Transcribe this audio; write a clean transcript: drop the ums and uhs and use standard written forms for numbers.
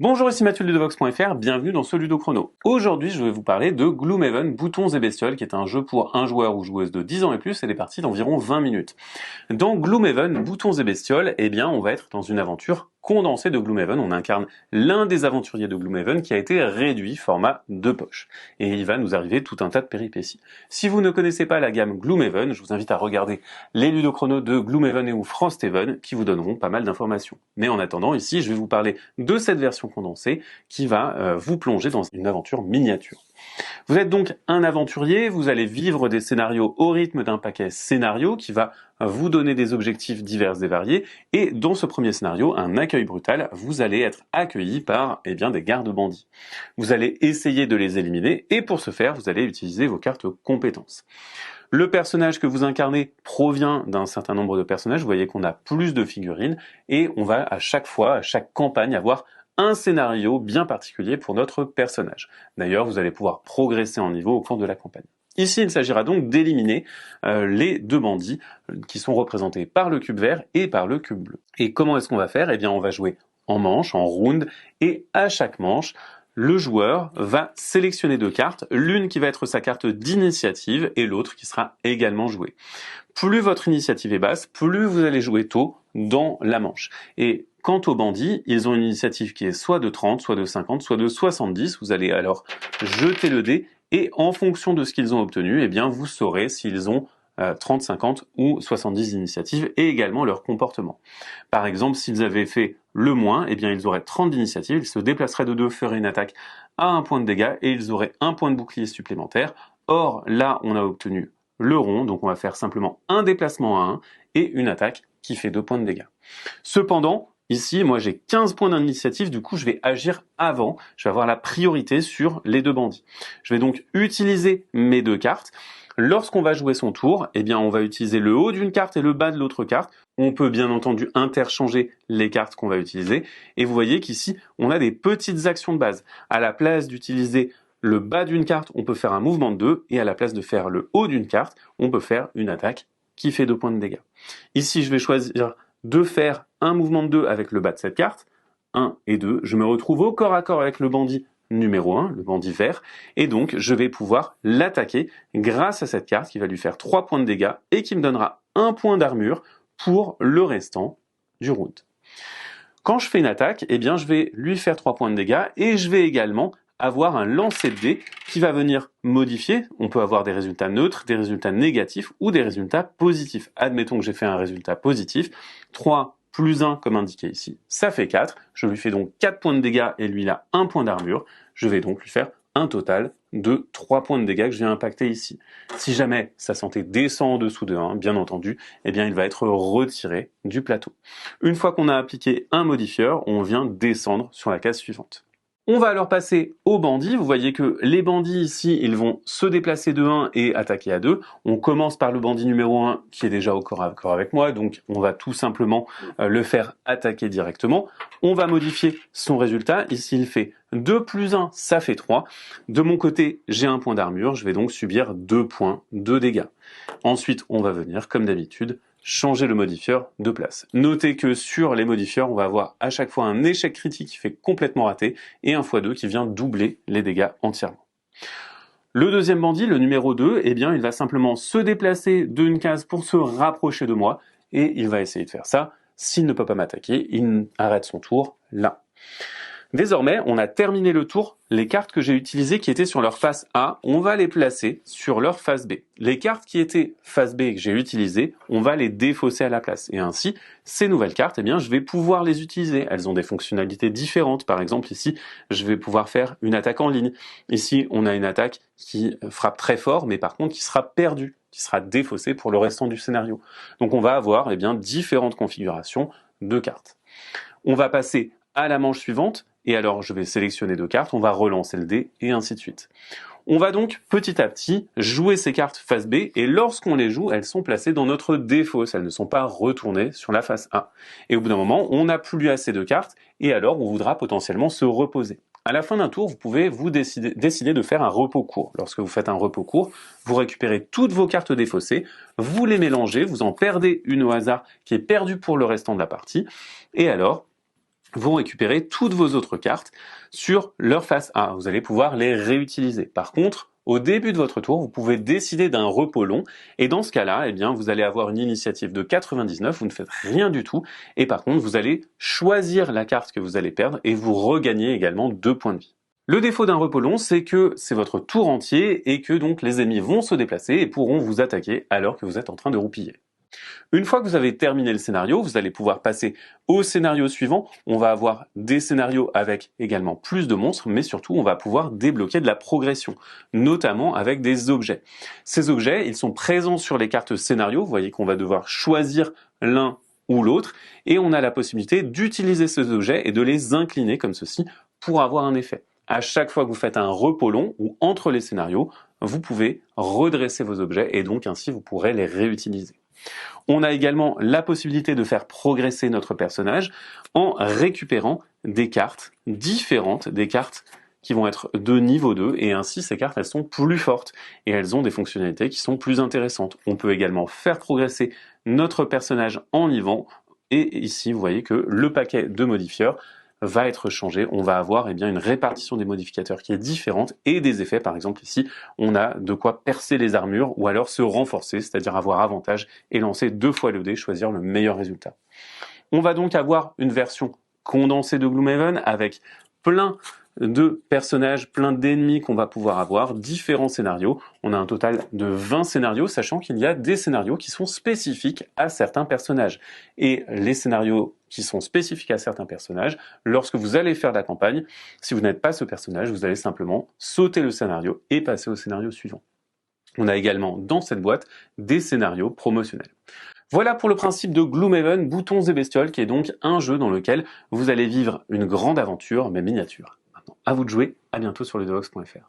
Bonjour, ici Mathieu de Ludovox.fr, bienvenue dans ce Ludo Chrono. Aujourd'hui, je vais vous parler de Gloomhaven, Boutons et Bestioles, qui est un jeu pour un joueur ou joueuse de 10 ans et plus et des parties d'environ 20 minutes. Dans Gloomhaven, Boutons et Bestioles, eh bien, on va être dans une aventure condensée de Gloomhaven. On incarne l'un des aventuriers de Gloomhaven qui a été réduit format de poche. Et il va nous arriver tout un tas de péripéties. Si vous ne connaissez pas la gamme Gloomhaven, je vous invite à regarder les Ludo Chrono de Gloomhaven et ou Frosthaven qui vous donneront pas mal d'informations. Mais en attendant, ici, je vais vous parler de cette version condensée qui va vous plonger dans une aventure miniature. Vous êtes donc un aventurier, vous allez vivre des scénarios au rythme d'un paquet scénario qui va vous donner des objectifs divers et variés, et dans ce premier scénario, un accueil brutal, vous allez être accueilli par des gardes-bandits. Vous allez essayer de les éliminer, et pour ce faire, vous allez utiliser vos cartes compétences. Le personnage que vous incarnez provient d'un certain nombre de personnages, vous voyez qu'on a plus de figurines, et on va à chaque fois, à chaque campagne, avoir un scénario bien particulier pour notre personnage. D'ailleurs, vous allez pouvoir progresser en niveau au cours de la campagne. Ici, il s'agira donc d'éliminer les deux bandits qui sont représentés par le cube vert et par le cube bleu. Et comment est-ce qu'on va faire ? Eh bien, on va jouer en manche, en round, et à chaque manche, le joueur va sélectionner deux cartes, l'une qui va être sa carte d'initiative et l'autre qui sera également jouée. Plus votre initiative est basse, plus vous allez jouer tôt dans la manche. Et quant aux bandits, ils ont une initiative qui est soit de 30, soit de 50, soit de 70. Vous allez alors jeter le dé et en fonction de ce qu'ils ont obtenu, eh bien vous saurez s'ils ont 30, 50 ou 70 initiatives et également leur comportement. Par exemple, s'ils avaient fait le moins, eh bien ils auraient 30 d'initiatives, ils se déplaceraient de 2, feraient une attaque à 1 point de dégâts et ils auraient 1 point de bouclier supplémentaire. Or, là, on a obtenu le rond, donc on va faire simplement un déplacement à 1 et une attaque qui fait 2 points de dégâts. Cependant, ici, moi j'ai 15 points d'initiative, du coup je vais agir avant, je vais avoir la priorité sur les deux bandits. Je vais donc utiliser mes deux cartes. Lorsqu'on va jouer son tour, eh bien on va utiliser le haut d'une carte et le bas de l'autre carte. On peut bien entendu interchanger les cartes qu'on va utiliser. Et vous voyez qu'ici, on a des petites actions de base. À la place d'utiliser le bas d'une carte, on peut faire un mouvement de 2, et à la place de faire le haut d'une carte, on peut faire une attaque qui fait 2 points de dégâts. Ici, je vais choisir de faire un mouvement de 2 avec le bas de cette carte, 1 et 2. Je me retrouve au corps à corps avec le bandit numéro 1, le bandit vert, et donc je vais pouvoir l'attaquer grâce à cette carte qui va lui faire 3 points de dégâts et qui me donnera 1 point d'armure pour le restant du round. Quand je fais une attaque, eh bien je vais lui faire 3 points de dégâts et je vais également avoir un lancer de dés qui va venir modifier. On peut avoir des résultats neutres, des résultats négatifs ou des résultats positifs. Admettons que j'ai fait un résultat positif, 3 plus 1 comme indiqué ici, ça fait 4. Je lui fais donc 4 points de dégâts et lui il a 1 point d'armure. Je vais donc lui faire un total de 3 points de dégâts que je viens impacter ici. Si jamais sa santé descend en dessous de 1, bien entendu, eh bien il va être retiré du plateau. Une fois qu'on a appliqué un modifieur, on vient descendre sur la case suivante. On va alors passer aux bandits. Vous voyez que les bandits ici, ils vont se déplacer de 1 et attaquer à 2. On commence par le bandit numéro 1 qui est déjà au corps à corps avec moi, donc on va tout simplement le faire attaquer directement. On va modifier son résultat. Ici, il fait 2 plus 1, ça fait 3. De mon côté, j'ai un point d'armure, je vais donc subir 2 points de dégâts. Ensuite, on va venir, comme d'habitude, changer le modifieur de place. Notez que sur les modifieurs, on va avoir à chaque fois un échec critique qui fait complètement rater et un x2 qui vient doubler les dégâts entièrement. Le deuxième bandit, le numéro 2, eh bien, il va simplement se déplacer d'une case pour se rapprocher de moi et il va essayer de faire ça. S'il ne peut pas m'attaquer, il arrête son tour là. Désormais, on a terminé le tour. Les cartes que j'ai utilisées qui étaient sur leur face A, on va les placer sur leur face B. Les cartes qui étaient face B et que j'ai utilisées, on va les défausser à la place. Et ainsi, ces nouvelles cartes, eh bien, je vais pouvoir les utiliser. Elles ont des fonctionnalités différentes. Par exemple, ici, je vais pouvoir faire une attaque en ligne. Ici, on a une attaque qui frappe très fort, mais par contre, qui sera perdue, qui sera défaussée pour le restant du scénario. Donc, on va avoir, différentes configurations de cartes. On va passer à la manche suivante. Et alors, je vais sélectionner deux cartes, on va relancer le dé, et ainsi de suite. On va donc, petit à petit, jouer ces cartes face B, et lorsqu'on les joue, elles sont placées dans notre défausse, elles ne sont pas retournées sur la face A. Et au bout d'un moment, on n'a plus assez de cartes, et alors on voudra potentiellement se reposer. À la fin d'un tour, vous pouvez décider de faire un repos court. Lorsque vous faites un repos court, vous récupérez toutes vos cartes défaussées, vous les mélangez, vous en perdez une au hasard qui est perdue pour le restant de la partie, et alors, vont récupérer toutes vos autres cartes sur leur face A. Vous allez pouvoir les réutiliser. Par contre, au début de votre tour, vous pouvez décider d'un repos long et dans ce cas-là, eh bien, vous allez avoir une initiative de 99, vous ne faites rien du tout et par contre, vous allez choisir la carte que vous allez perdre et vous regagnez également 2 points de vie. Le défaut d'un repos long, c'est que c'est votre tour entier et que donc les ennemis vont se déplacer et pourront vous attaquer alors que vous êtes en train de roupiller. Une fois que vous avez terminé le scénario, vous allez pouvoir passer au scénario suivant. On va avoir des scénarios avec également plus de monstres, mais surtout on va pouvoir débloquer de la progression, notamment avec des objets. Ces objets, ils sont présents sur les cartes scénario. Vous voyez qu'on va devoir choisir l'un ou l'autre, et on a la possibilité d'utiliser ces objets et de les incliner comme ceci pour avoir un effet. À chaque fois que vous faites un repos long ou entre les scénarios, vous pouvez redresser vos objets et donc ainsi vous pourrez les réutiliser. On a également la possibilité de faire progresser notre personnage en récupérant des cartes différentes, des cartes qui vont être de niveau 2 et ainsi ces cartes elles sont plus fortes et elles ont des fonctionnalités qui sont plus intéressantes. On peut également faire progresser notre personnage en niveau et ici vous voyez que le paquet de modifieurs va être changé. On va avoir une répartition des modificateurs qui est différente et des effets. Par exemple ici, on a de quoi percer les armures ou alors se renforcer, c'est-à-dire avoir avantage et lancer 2 fois le dé, choisir le meilleur résultat. On va donc avoir une version condensée de Gloomhaven avec plein de personnages, plein d'ennemis qu'on va pouvoir avoir, différents scénarios. On a un total de 20 scénarios, sachant qu'il y a des scénarios qui sont spécifiques à certains personnages. Et les scénarios qui sont spécifiques à certains personnages, lorsque vous allez faire la campagne, si vous n'êtes pas ce personnage, vous allez simplement sauter le scénario et passer au scénario suivant. On a également dans cette boîte des scénarios promotionnels. Voilà pour le principe de Gloomhaven, Boutons et Bestioles, qui est donc un jeu dans lequel vous allez vivre une grande aventure, mais miniature. Maintenant, à vous de jouer, à bientôt sur ledovox.fr.